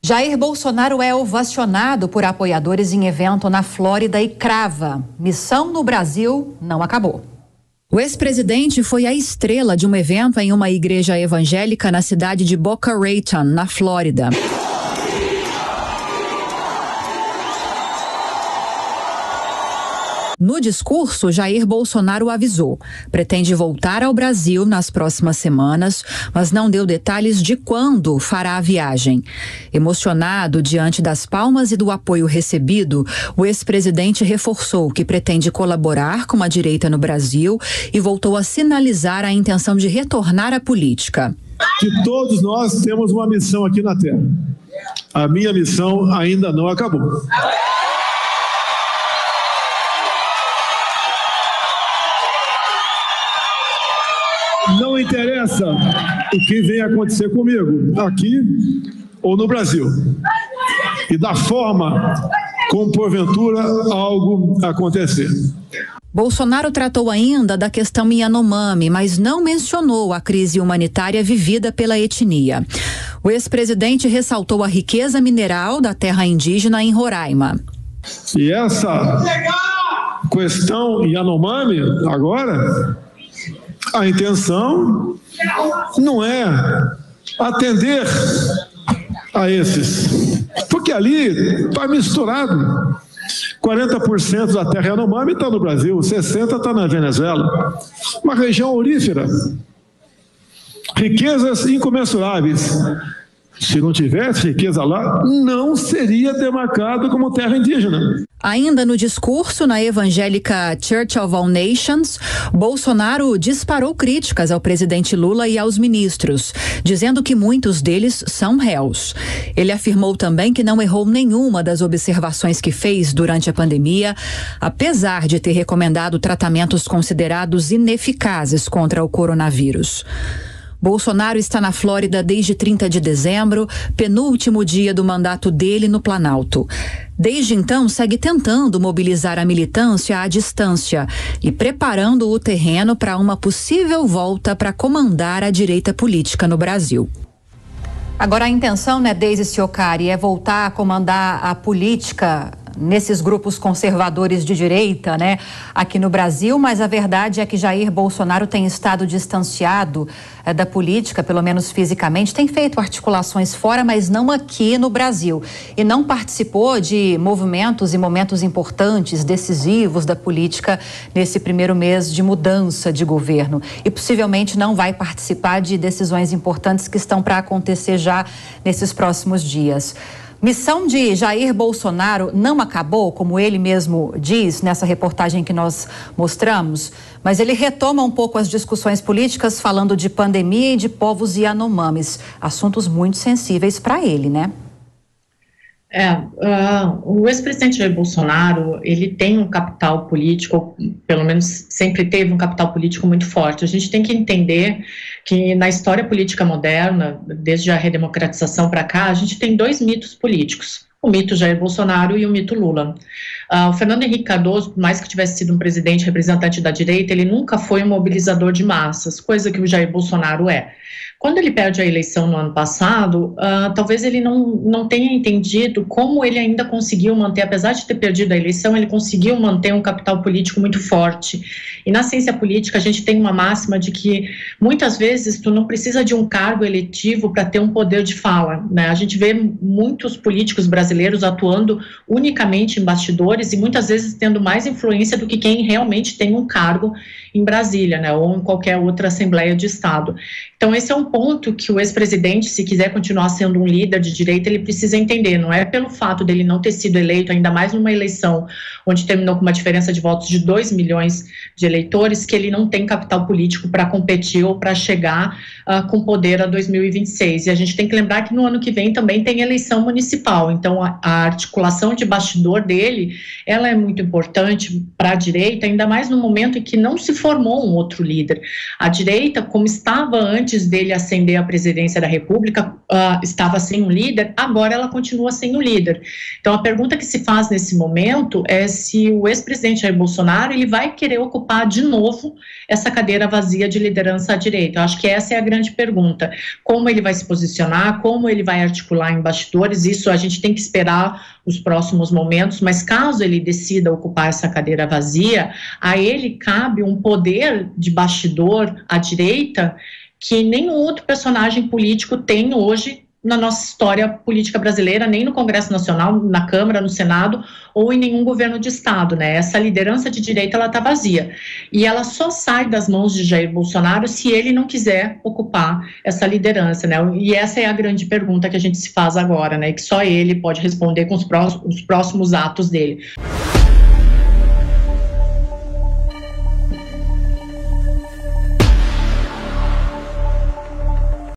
Jair Bolsonaro é ovacionado por apoiadores em evento na Flórida e crava: missão no Brasil não acabou. O ex-presidente foi a estrela de um evento em uma igreja evangélica na cidade de Boca Raton, na Flórida. No discurso, Jair Bolsonaro avisou: pretende voltar ao Brasil nas próximas semanas, mas não deu detalhes de quando fará a viagem. Emocionado diante das palmas e do apoio recebido, o ex-presidente reforçou que pretende colaborar com a direita no Brasil e voltou a sinalizar a intenção de retornar à política. Que todos nós temos uma missão aqui na Terra. A minha missão ainda não acabou. Não interessa o que venha acontecer comigo, aqui ou no Brasil. E da forma como, porventura, algo acontecer. Bolsonaro tratou ainda da questão Yanomami, mas não mencionou a crise humanitária vivida pela etnia. O ex-presidente ressaltou a riqueza mineral da terra indígena em Roraima. E essa questão Yanomami, agora, a intenção não é atender a esses, porque ali está misturado. 40% da terra Yanomami está no Brasil, 60% está na Venezuela. Uma região aurífera. Riquezas incomensuráveis. Se não tivesse riqueza lá, não seria demarcado como terra indígena. Ainda no discurso na evangélica Church of All Nations, Bolsonaro disparou críticas ao presidente Lula e aos ministros, dizendo que muitos deles são réus. Ele afirmou também que não errou nenhuma das observações que fez durante a pandemia, apesar de ter recomendado tratamentos considerados ineficazes contra o coronavírus. Bolsonaro está na Flórida desde 30 de dezembro, penúltimo dia do mandato dele no Planalto. Desde então, segue tentando mobilizar a militância à distância e preparando o terreno para uma possível volta para comandar a direita política no Brasil. Agora, a intenção, né, Deise Ciocari, é voltar a comandar a política nesses grupos conservadores de direita, né, aqui no Brasil, mas a verdade é que Jair Bolsonaro tem estado distanciado da política, pelo menos fisicamente, tem feito articulações fora, mas não aqui no Brasil, e não participou de movimentos e momentos importantes, decisivos da política nesse primeiro mês de mudança de governo, e possivelmente não vai participar de decisões importantes que estão para acontecer já nesses próximos dias. Missão de Jair Bolsonaro não acabou, como ele mesmo diz nessa reportagem que nós mostramos, mas ele retoma um pouco as discussões políticas falando de pandemia e de povos Yanomamis, assuntos muito sensíveis para ele, né? O ex-presidente Jair Bolsonaro, ele tem um capital político, pelo menos sempre teve um capital político muito forte. A gente tem que entender que na história política moderna, desde a redemocratização para cá, a gente tem dois mitos políticos, o mito Jair Bolsonaro e o mito Lula. O Fernando Henrique Cardoso, por mais que tivesse sido um presidente representante da direita, ele nunca foi um mobilizador de massas, coisa que o Jair Bolsonaro é. Quando ele perde a eleição no ano passado, talvez ele não tenha entendido como ele ainda conseguiu manter, apesar de ter perdido a eleição, ele conseguiu manter um capital político muito forte. E na ciência política a gente tem uma máxima de que muitas vezes tu não precisa de um cargo eletivo para ter um poder de fala, né? A gente vê muitos políticos brasileiros atuando unicamente em bastidores e muitas vezes tendo mais influência do que quem realmente tem um cargo em Brasília, né? Ou em qualquer outra Assembleia de Estado. Então esse é um ponto que o ex-presidente, se quiser continuar sendo um líder de direita, ele precisa entender. Não é pelo fato dele não ter sido eleito, ainda mais numa eleição onde terminou com uma diferença de votos de 2 milhões de eleitores, que ele não tem capital político para competir ou para chegar com poder a 2026. E a gente tem que lembrar que no ano que vem também tem eleição municipal. Então a articulação de bastidor dele, ela é muito importante para a direita, ainda mais no momento em que não se formou um outro líder. A direita, como estava antes dele ascender à presidência da República, estava sem um líder, agora ela continua sem um líder. Então a pergunta que se faz nesse momento é se o ex-presidente Jair Bolsonaro ele vai querer ocupar de novo essa cadeira vazia de liderança à direita. Eu acho que essa é a grande pergunta. Como ele vai se posicionar, como ele vai articular em bastidores, isso a gente tem que esperar os próximos momentos, mas caso ele decida ocupar essa cadeira vazia, a ele cabe um poder de bastidor à direita que nenhum outro personagem político tem hoje na nossa história política brasileira, nem no Congresso Nacional, na Câmara, no Senado, ou em nenhum governo de Estado, né? Essa liderança de direita, ela está vazia. E ela só sai das mãos de Jair Bolsonaro se ele não quiser ocupar essa liderança, né? E essa é a grande pergunta que a gente se faz agora, né? Que só ele pode responder com os próximos atos dele.